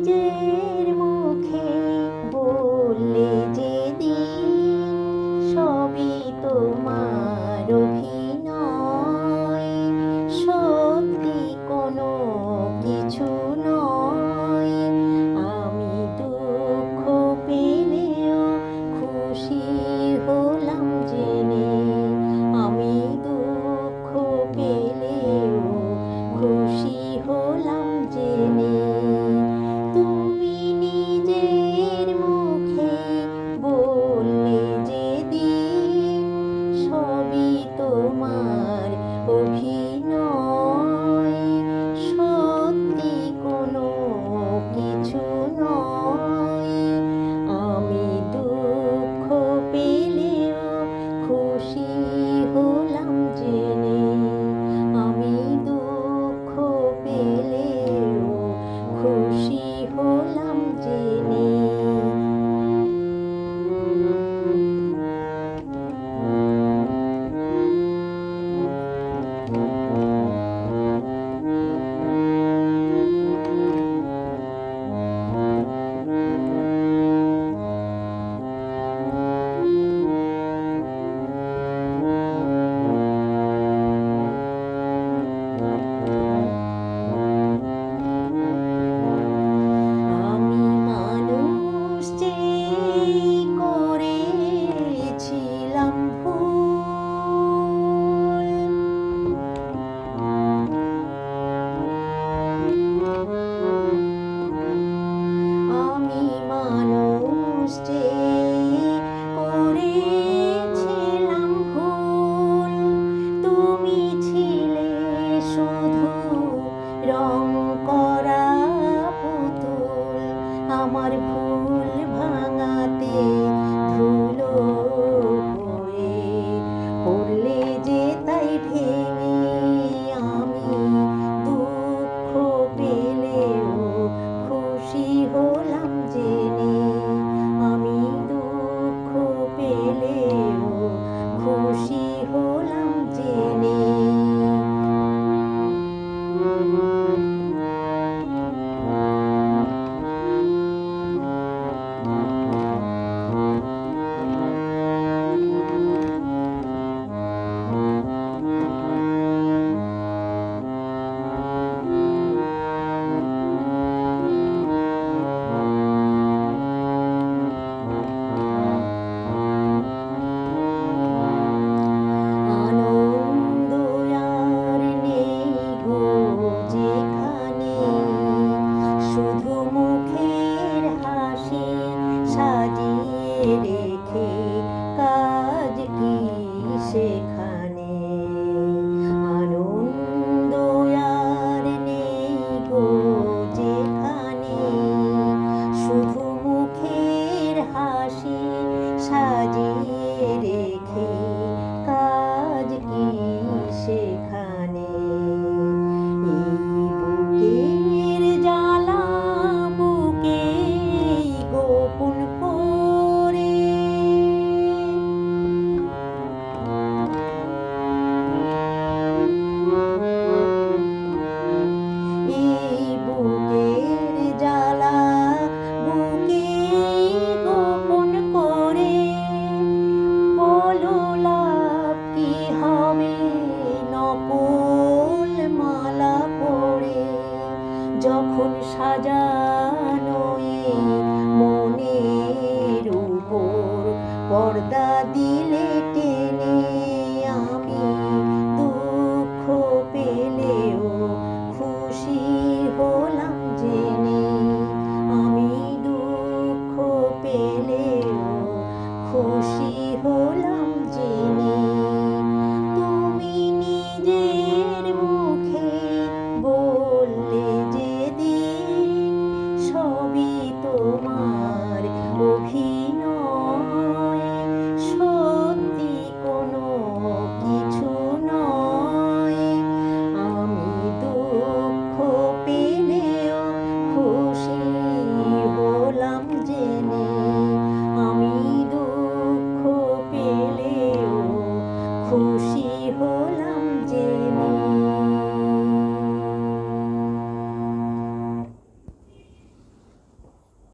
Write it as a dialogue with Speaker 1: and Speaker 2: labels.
Speaker 1: নিজের মুখে বললে যেদিন সবই তোমার অভিনয়, সত্যি কোনো কিছু নয়। আমি দুঃখ পেলেও খুশি হলাম জেনে, আমি দুঃখ পেলেও খুশি হলাম জেনে। তুমি নিজের মুখে বললে যেদিন সবই তোমার অভিনয়, সত্যি কোনো কিছু নয়। আমি দুঃখ পেলেও খুশি হলাম জেনে, আমি দুঃখ পেলেও খুশি হলাম জেনে। আমি মানুষ চেয়ে করেছিলাম ভুল, আমি মানুষ চেয়ে করেছিলাম ভুল। তুমি ছিলে শুধু রং করা পুতুল, আমার ভুল ভাঙাতে ধুলো হয়ে পড়লে যে তাই ভেঙে। আমি দুঃখ পেলেও খুশি হলাম জেনে, আমি দুঃখ পেলেও খুশি হলাম জেনে। আনন্দ আর নেই গো যেখানে, শুধু মুখের হাসি সাজিয়ে রেখে কাজ কি সেখানে। আনন্দ আর নেই গো যেখানে, শুধু মুখের হাসি সাজিয়ে রেখে কাজ কি সেখানে। এই বুকের জ্বালা বুকে গোপন করে, এই বুকের জ্বালা বুকে গোপন করে। বলো লাভ কি হবে নকল মালা পরে, যখন সাজানো এই মনের উপর পর্দা দিয়ে